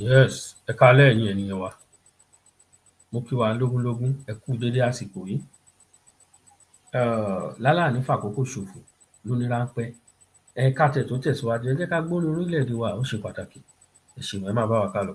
Yes, ẹ káalẹ́ ẹ̀yin ènìyàn wa. Mo kí wa lógúnlógún, ẹ kú dédé àsìkò yìí. Láláà ní fàkókò ṣòfò lóní ráńpẹ́. Ká tiẹ̀ tó tẹ̀síwájú, ẹ jẹ́ ká gbórin orílẹ̀-èdè wa, ó ṣe pàtàkì. Ẹ ṣeun, ẹ máa bá wa kálọ.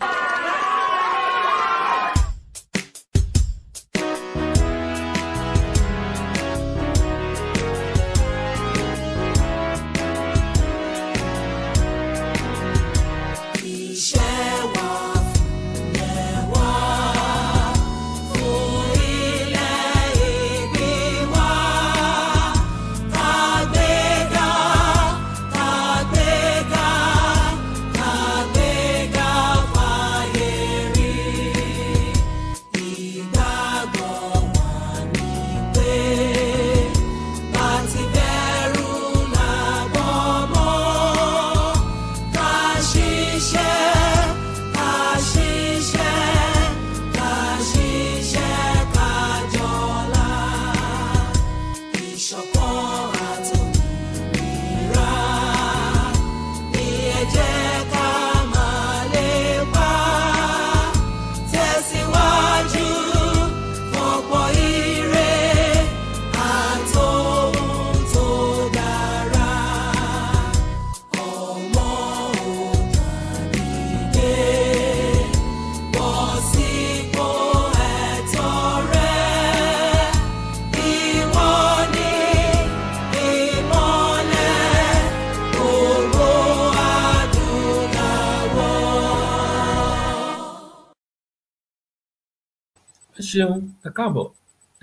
Ẹ ṣeun, ẹ káàbọ̀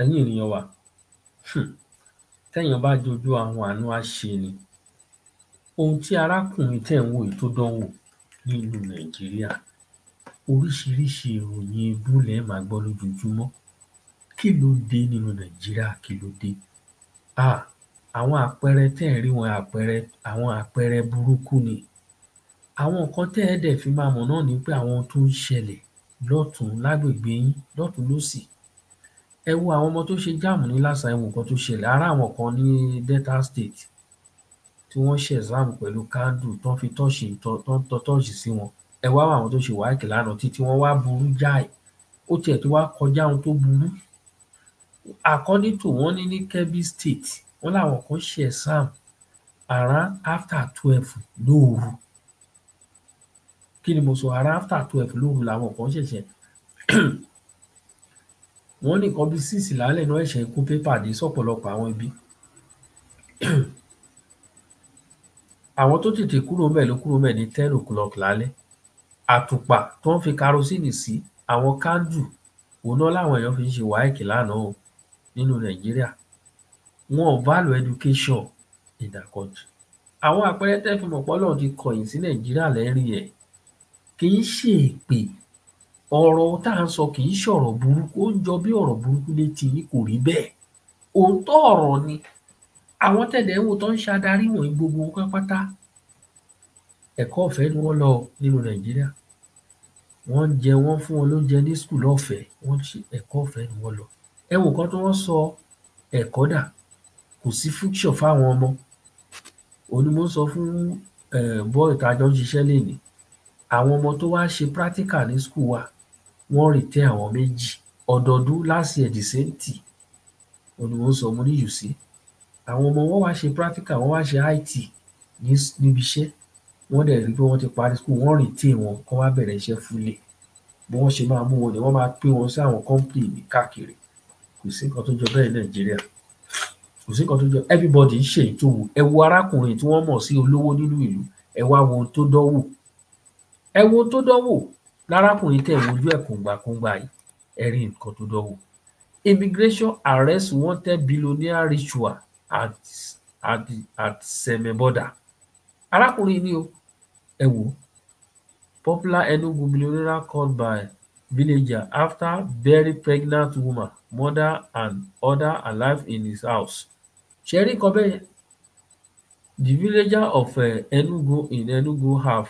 ẹ̀yin ènìyàn wa. Téèyàn bá jojú ahun àánú á ṣe ni. Ohun tí arákùnrin tẹ́ ẹ̀ ń wò yìí tó dánwò nílùú Nàìjíríà, oríṣiríṣi ìròyìn ibú lẹ̀ ẹ́ máa gbọ́ lójoojúmọ́. Kí ló dé nínú Nàìjíríà? Kí ló dé? Àwọn àpẹẹrẹ tẹ́ ẹ̀ ń rí wọn àwọn àpẹẹrẹ burúkú ni. Àwọn nǹkan tẹ́ ẹ̀ dẹ̀ fi máa mọ̀ náà ni pé àwọn ohun tó ń ṣẹlẹ̀ lọ́tùn-ún lágbègbè yín, lọ́tùn-ún lósì. Ẹ wo àwọn ọmọ tó ṣe JAMB ní last time, ẹ wo nǹkan tó ṣẹlẹ̀. A rí àwọn kan ní Delta State tí wọ́n ṣe exam pẹ̀lú candle tán fi tọ́ọ̀ṣì sí wọn. Ẹ wá wo àwọn tó ṣe WAEC lánàá títí wọn wá burú jáì. Ó tiẹ̀ tó wá kọjá ohun tó burú. According to wọ́n ní Kebbi State, wọ́n láwọn kan ṣe exam around after 12 lóru. Kí ni mo sọ? Around after 12 lóru làwọn kan ṣẹ̀ṣẹ̀ wọ́n ní nǹkan bí 6 lálẹ́ náà ṣẹ̀ṣẹ̀ kó pépà dé sọ́pọ̀lọpọ̀ àwọn ibi. Àwọn tó tètè kúrò ńbẹ̀ ló kúrò ńbẹ̀ ní 10 o'clock lálẹ́. Àtùpà tó ń fi karosíìnì sí, àwọn candle òun náà làwọn èèyàn fi ń ṣe WAEC lánàá o nínú Nàìjíríà. Wọn ò value education in their country. Àwọn àpẹẹrẹ tẹ́ fi mọ̀ p'Ọlọ́run ti kọ̀yìn sí Nàìjíríà lẹ̀ ń rí yẹn. Kì í ṣe èpè. Ọ̀rọ̀ tá à ń sọ kì í ṣọ̀rọ̀ burúkú. Ó ń jọ bí ọ̀rọ̀ burúkú létí yín, kò rí bẹ́ẹ̀. Òótọ́ ọ̀rọ̀ ni. Àwọn tẹ́ dẹ̀ ń wò tán ń ṣadarí wọ̀nyí gbogbo wọn pátápátá, ẹ̀kọ́ ọ̀fẹ́ ni wọ́n lọ nínú Nàìjíríà. Wọ́n ń jẹ, wọ́n fún wọn lóúnjẹ ní school lọ́fẹ̀ẹ́. Ẹ̀kọ́ ọ̀fẹ́ ni wọ́n lọ. Ẹ wo nǹkan tí wọ́n sọ ẹ̀kọ́ dà. Kò sí future fáwọn ọmọ. Òun ni mò ń sọ fún boy tá a jọ ń ṣiṣẹ́ lénìí. Àwọn ọmọ tó wá ṣe practical ní school wa, wọ́n retain àwọn 2 ọdọọdún last year the same thing. Òun ni mò ń sọ, mo ní you see. Àwọn ọmọ wọn wá ṣe practical, wọ́n wá ṣe IT níbi iṣẹ́. Wọ́n dẹ̀ rí pé wọ́n ti parí school, wọ́n retain wọn kán wá bẹ̀rẹ̀ iṣẹ́ fully. Bí wọ́n ṣe máa mú wọn ni wọ́n máa pín wọn sí àwọn company ní káàkiri. Kò sí nǹkan tó jọ bẹ́ẹ̀ ní Nàìjíríà. Kò sí nǹkan tó jọ. Everybody ń ṣe èyí tó wù. Ẹ wo arákùnrin tí wọ́n mọ̀ sí olówó nínú ìlú. Ẹ wá wo ohun tó dánwò. Ẹ wo ohun tó dánwò lárákùnrin tẹ́ ẹ̀ wojú ẹ̀ kùngbàkùngbà yìí. Ẹ rí nǹkan tó dánwò. Immigration arrest wanted billionaire ritual at Seme border. Arákùnrin ni o. Ẹ wò ó. Popular Enugu billionaire caught by villager after bury pregnant woman, mother and other alive in his house. Ṣé ẹ rí nǹkan bẹ́ẹ̀ yẹn? The villager of Enugu in Enugu have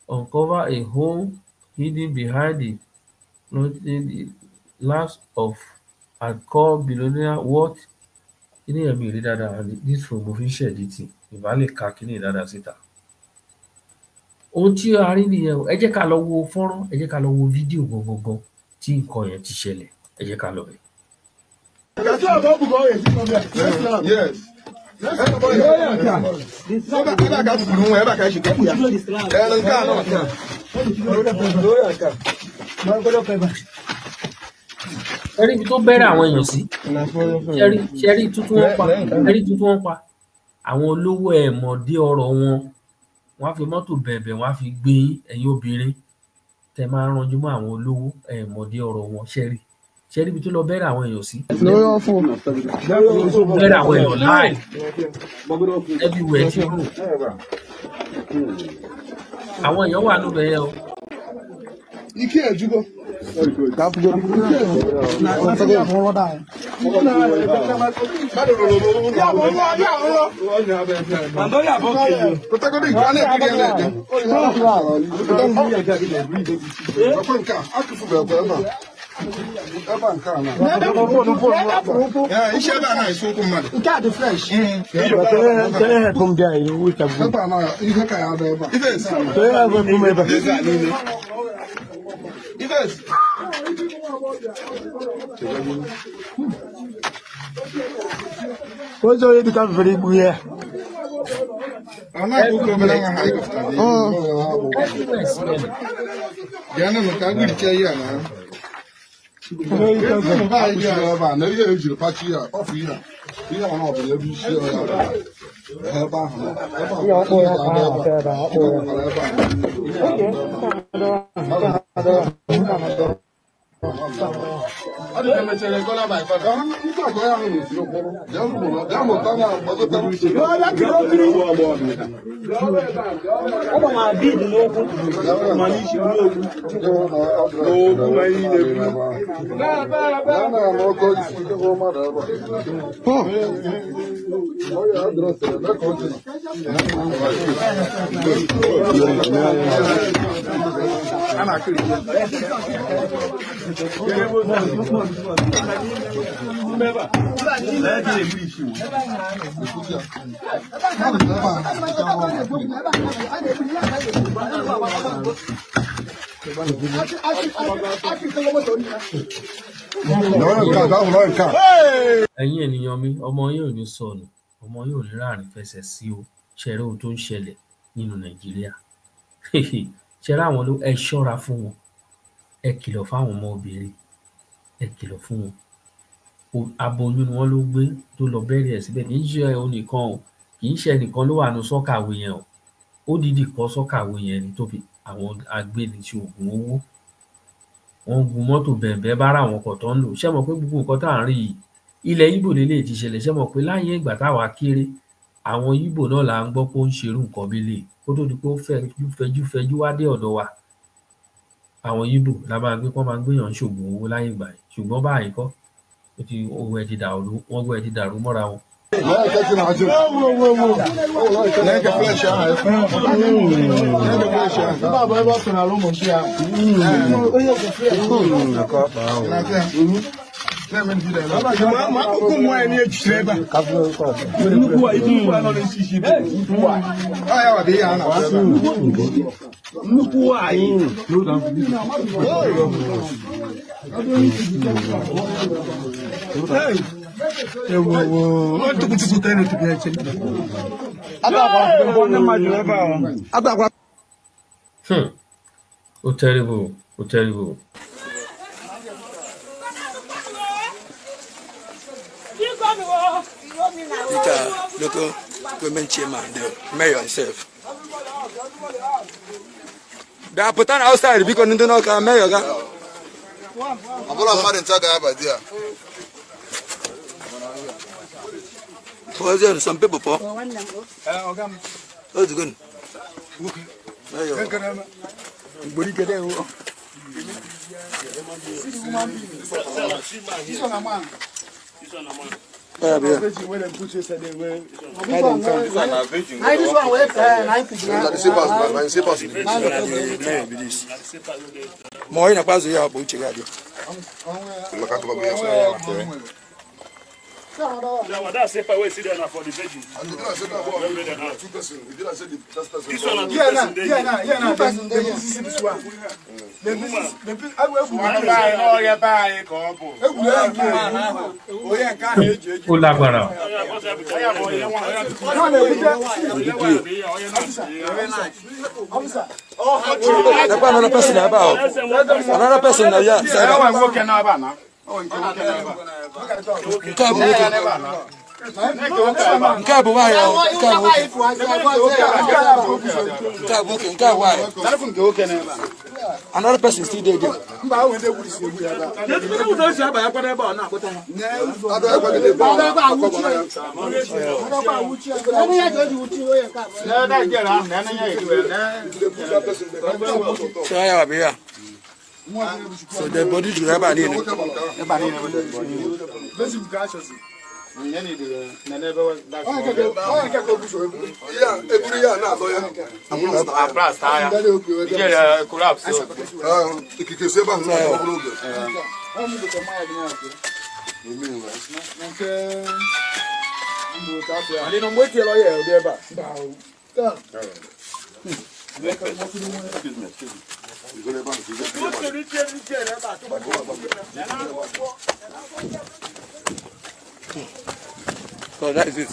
uncovered a home hidden behind the last of hardcore billionaire worth. Kíní yẹn mi ò rí dáadáa. This phone mo fi ń ṣẹ̀dítì. Ìbá lè ka kíní yìí dáadáa síta. ohun tí a rí nìyẹn o ẹ jẹ́ ká lọ wo fọ́nrán ẹ jẹ́ ká lọ wo fídíò gangan tí nǹkan yẹn ti ṣẹlẹ̀ ẹ jẹ́ ká lọ bẹ̀. ẹrí ibi tó bẹ̀rẹ̀ àwọn èèyàn sí ṣẹ́rí tuntun wọn pa àwọn olówó ẹ̀mọ̀dé ọ̀rọ̀ wọn á fi mọ́tò bẹ̀bẹ̀ wọ́n á fi gbé ẹ̀yin obìnrin tẹ máa ń ranjú mọ́ àwọn olówó ẹ̀mọ̀dé ọ̀rọ̀ wọn ṣẹ́rí ibi tó lọ bẹ̀rẹ̀ àwọn èèyàn sí bẹ̀rẹ̀ àwọn èèyàn láì everywhere ti rò àwọn èèyàn wà níbẹ̀ yẹn o. Ike ẹ̀júgbọ́. What's all you become very good? I'm not going to be able ẹ̀yin ènìyàn mi ọmọ yín ò ní sọnù ọmọ yín ò ní ráàrin fẹsẹ̀ sí o ṣẹ̀rẹ̀ ohun tó ń ṣẹlẹ̀ nínú Nàìjíríà ṣẹ̀rẹ̀ àwọn ló ẹ ṣọ́ra fún wọn ẹ kìlọ̀ fáwọn ọmọ obìnrin ẹ kìlọ̀ fún wọn aboyún ni wọ́n ló gbé tó lọ bẹ́rẹ̀ ẹ̀ síbẹ̀ kì í ṣe onìkan o kì í ṣe ẹnìkan ló wà ní sọ́kàwé yẹn o ó dìídì kọ́ sọ́kàwé yẹn ni tó fi àwọn agbéniṣe oògùn owó wọ́n gun mọ́tò bẹ̀ẹ̀bẹ́ bá ra àwọn ọkọ̀ tó ń lò ṣé mọ̀ pé gbogbo nǹkan tá à ń rí yìí ilẹ̀ Ìgbò lélẹ̀ ti ṣẹlẹ̀ ṣé mọ̀ pé láyé ìgbà táwa kéré àwọn Ìgbò náà là ń gbọ́ pé ó ń ṣerú nǹkan bílẹ̀ kó tó di pé ó fẹjú wá dé ọ̀dọ̀ wa àwọn Ìgbò la máa gbé kọ́ máa ń gbéyàn ṣoògùn owó láyé ìgbà yìí ṣùgbọ́n báyìí kọ́ owó ẹ ti dàrú mọ́ra wọn. Ó terrible. Local government chairman, the mayor himself. They are put on outside because they don't know mayor. I'm going to was there some people for? What's good? That's it. We sit there for the veggie. This one, ó lágbára. Another person about. Another person yeah. Another person still there. So the body to have an so that is it.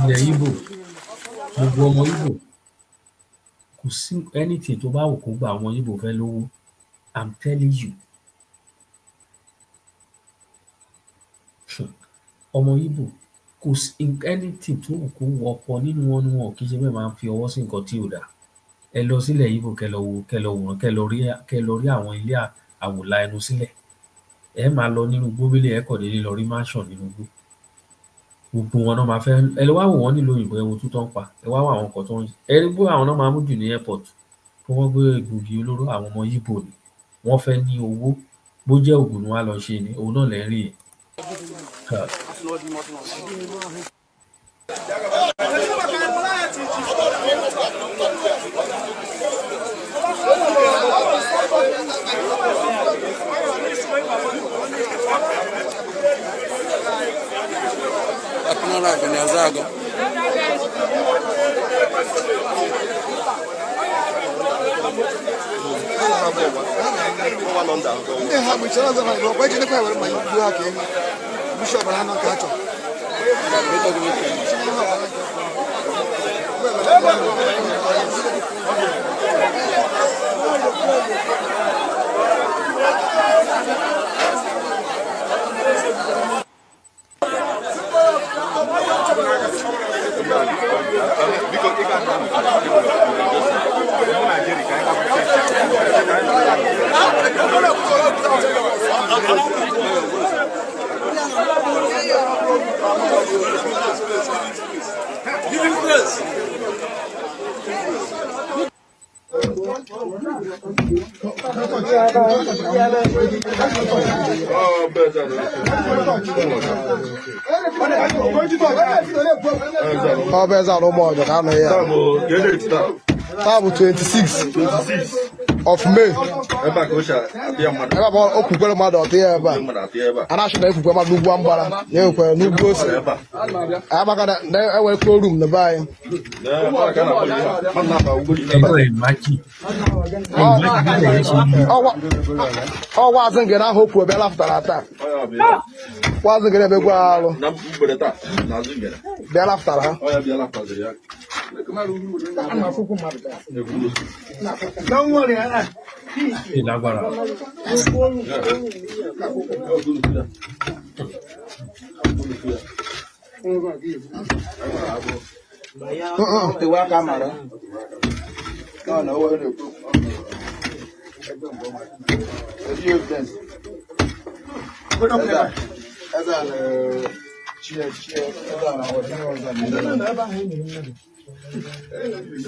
Ilẹ̀ Igbo, gbogbo ọmọ Igbo, kò sí anything tó bá wù kó gba àwọn Igbo fẹ́ lówó. I'm telling you. Ọmọ Igbo kò sí anything tó wù kó wọ́pọ̀ nínú wọn kì í ṣe bẹ́ẹ̀ máa ń fi ọwọ́ sí nǹkan tí ò dáa. Ẹ lọ sílẹ̀ Igbo kẹ́ lọ wòran kẹ́ lọ rí àwọn ilé àwòlá ẹnu sílẹ̀. Ẹ máa lọ nínú igbó bílẹ̀ ẹ kọ̀ déédé lọ rí mansion nínú igbó. Gbogbo wọn náà máa fẹ́ ẹ lọ wá wò wọ́n nílùú òyìnbó ẹ wo tútọ́ ń pa ẹ wá wò àwọn nǹkan tó ń ṣe. Ẹ rí bó àwọn náà máa mú jù ní airport kí wọ́n gbé egbògi olóró àwọn ọmọ Igbo ni. Wọ́n fẹ́ ní owó bó jẹ́ ògùn ni wọ́n á lọ ṣe ni òun náà lẹ́ ń rí yẹn. Table 26 of May. Don't worry, lágbára.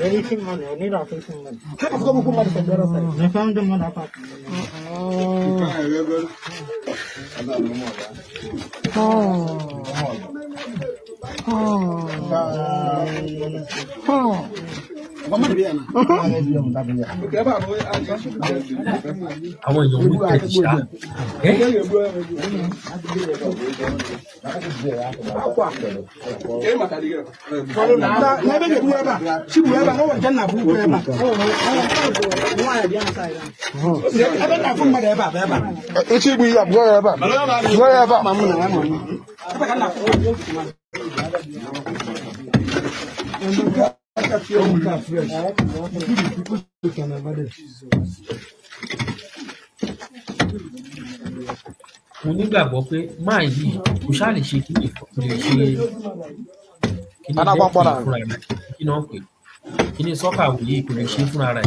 Anything money, I need anything money. I found the money. Oh. àwọn èèyàn ló tẹ̀ ṣá mo nígbàgbọ́ pé máa yìí kò ṣáà lè ṣe kí lè ṣe kí ní jẹ́ kí fúnra rẹ̀ kí náà pè kí ní sọ́kà yìí kò lè ṣe fúnra rẹ̀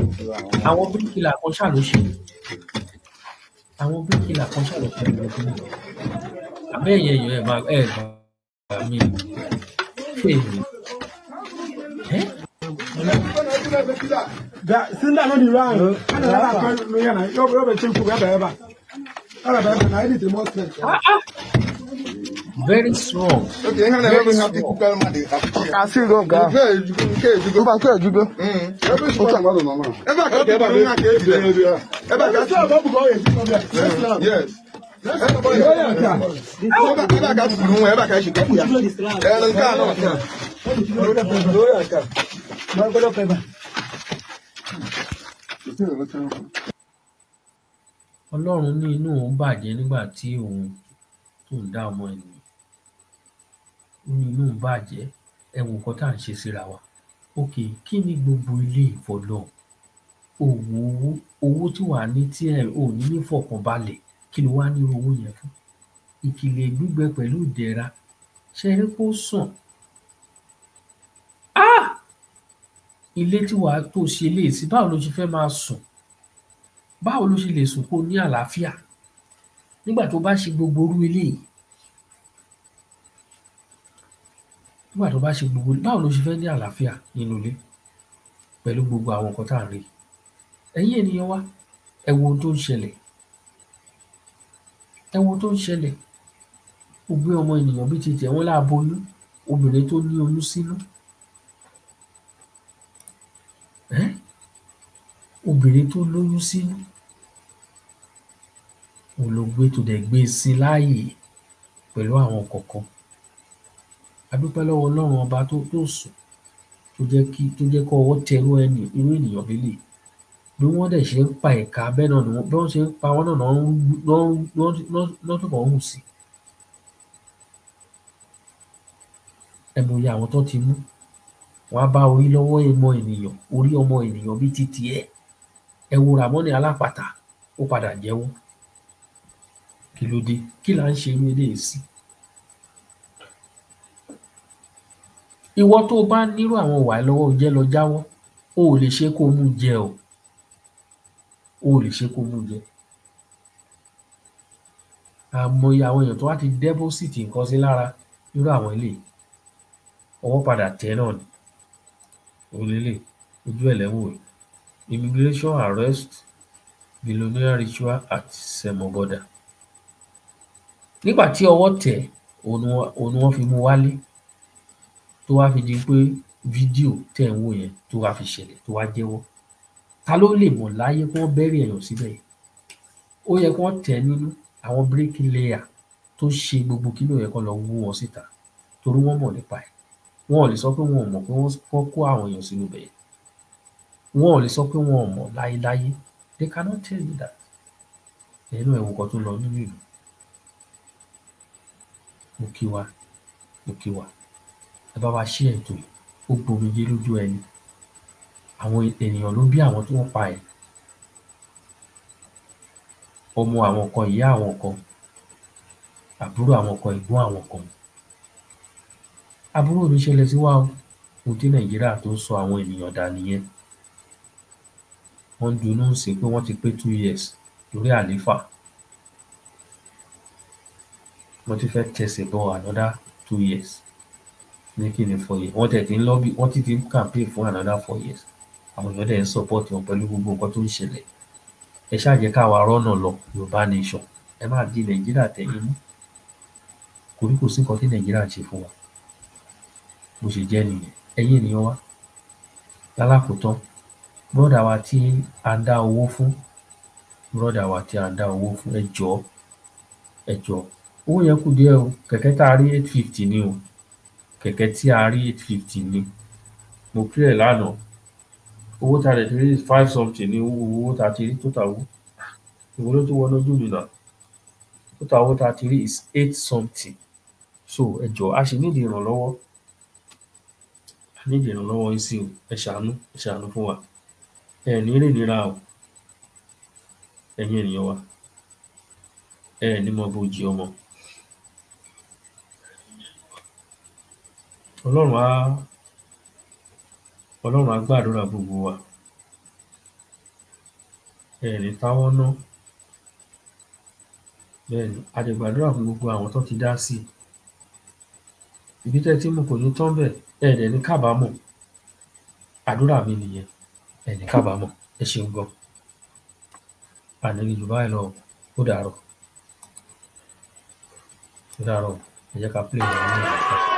àwọn bíríkìlà kan ṣáà ló ṣe àwọn bíríkìlà kan ṣáà ló ṣe abẹ́yẹn èèyàn gbà mí fèèrè Sinda no di round. Very strong. Okay, hang on, Very have to strong. cook all my I see go go. Go back here, you go. Every spot I'm on. Ever got the banana cake? Ever got the babu go? Yes. Ọlọ́run ní inú òun bàjẹ́ nígbà tí òun tó ń dá ọmọ ènìyàn ó ní inú òun bàjẹ́ ẹ̀wọ̀n nǹkan tá à ń ṣe síra wa ok kí ni gbogbo ilé ìfọlọ́ owó tí wàá ní tí ẹ ò ní ní fọkànbalẹ̀ kí ló wá ní owó yẹn fún ìkìlẹ̀ gbígbẹ pẹ̀lú ìdẹ̀ra ṣe é kó sàn ilé tí wàá tó ṣe lè sí báwo ló ṣe fẹ́ máa sùn báwo ló ṣe lè sùn kó ní àlàáfíà nígbà tó bá ṣe gbogbo orú eléyìí nígbà tó bá ṣe gbogbo báwo ló ṣe fẹ́ ní àlàáfíà nínú ilé pẹ̀lú gbogbo àwọn nǹkan tá à ń rí ẹ̀yin ènìyàn wa ẹ wo ohun tó ń ṣẹlẹ̀ ẹ wo ohun tó ń ṣẹlẹ̀ ó gbé ọmọ ènìyàn bíi ti tẹ̀ wọ́n láàbóyún obìnrin tó ní oyún sínú obìnrin tó lóyún sínú òun ló gbé tó dẹ̀ gbé sí láàyè pẹ̀lú àwọn kọ̀ọ̀kan a dúpẹ́ lọ́wọ́ Ọlọ́run ọba tó sùn tó jẹ́ kó ọwọ́ tẹ irú ènìyàn lélẹ̀ bí wọ́n dẹ̀ ṣe ń pa ẹ̀ka bẹ́ẹ̀ náà bí wọ́n ṣe ń pa wọ́n náà lọ́tùbọ̀ ń hù sí ẹ̀mọ̀ye àwọn tó ti mú wọ́n á bá orí lọ́wọ́ orí ọmọ ènìyàn bíi títí ẹ wo Ràmọ́nì alápàtà ó padà jẹ́wọ́ kí ló dé kí là ń ṣe irú eléyìí sí ìwọ tó bá nírú àwọn wàá lọ́wọ́ jẹ́ lọ jáwọ́ o ò lè ṣe kó mú jẹ o ò lè ṣe kó mú jẹ àmọye àwọn èèyàn tó wá ti dẹ́bọ́sìtì nǹkan sí lára irú àwọn eléyìí ọwọ́ padà tẹ̀ náà ni olélè ojú ẹlẹ́wọ̀n immigration arrest billionaire ritual at Semo border nígbà tí ọwọ́ tẹ̀ òun ni wọ́n fi mú wálé tó wá fi di pé fídíò tẹ̀ ń wò yẹn tó wá fi ṣẹlẹ̀ tó wá jẹ́wọ́ ta ló lè mọ̀ láyé kí wọ́n bẹ́rẹ̀ èèyàn síbẹ̀ yẹn ó yẹ kí wọ́n tẹ̀ nínú àwọn bricklayer tó ṣe gbogbo kí ló yẹ kó lọ wú wọn síta torí wọ́n mọ̀ nípa ẹ̀ wọn ò lè sọ pé wọn ò mọ̀ pé wọ́n kó àwọn èèyàn sínú bẹ̀yẹn wọn ò lè sọ pé wọn ò mọ̀ láyéláyé they cannot tell you that ẹnu ẹ̀wù kan tó lọ nínú ìlú mo kí wa ẹ bá wa ṣí ètò yìí ó gbomijé lójú ẹni àwọn ènìyàn ló bí àwọn tí wọ́n pa ẹ̀ ọmọ àwọn kan ìyá àwọn kan àbúrò àwọn kan ẹ̀gbọ́n àwọn kan àbúrò ní ṣẹlẹ̀ sí wa o ohun tí Nàìjíríà tó ń sọ àwọn ènìyàn dà nìyẹn wọ́n ń dunú sí pé wọ́n ti pé 2 years lórí àlééfà wọ́n ti fẹ́ tẹ̀sẹ̀ bọ̀ another 2 years ní kí ni 4 years wọ́n tẹ̀ tí ń lọ́bì wọ́n ti ń campaign fún another 4 years àwọn èèyàn dẹ̀ ń support wọn pẹ̀lú gbogbo nǹkan tó ń ṣẹlẹ̀ ẹ ṣáà jẹ́ káwa rọ́nà lọ Yorùbá nation ẹ má di Nàìjíríà tẹ̀yìn mú kò sí nǹkan tí Nàìjíríà ṣe fún wa bó ṣe jẹ́ nìyẹn ẹ̀yin ènìyàn wa lálákòótán bọ́dà wa tí a ń dá owó fún ẹ jọ̀ọ́ owó yẹn kù díẹ̀ o kẹ̀kẹ́ tá a rí 850 ni o kẹ̀kẹ́ tí a rí 850 ni mo clear ẹ̀ lánàá owó tá a dẹ̀ ti rí 5 something ni owó tá a ti rí total owó ìwọ ló tún wọnú ojú mi náà total owó tá a ti rí is 8 something so ẹ jọ̀ọ́ a sì nídìí ìrànlọ́wọ́ yín sí o ẹ ṣàánú fún wa ẹ ní rìn nira o ẹ̀yin ènìyàn wa ẹ ní mọ bójì ọmọ Ọlọ́run á gbàdúrà gbogbo wa ẹ ní táwọ́ ná bẹ́ẹ̀ ni a dẹ̀ gbàdúrà fún gbogbo àwọn tó ti dá sí ibi tẹ́ tí mo kò ní tán bẹ́ẹ̀ ẹ dẹ̀ ní kábàámọ̀ àdúrà mi nìyẹn ẹ ní kábàámọ̀ ẹ ṣeun gan àníní jù báyìí lọ ó dàárọ̀ ẹ jẹ́ ká play ìyàwó náà.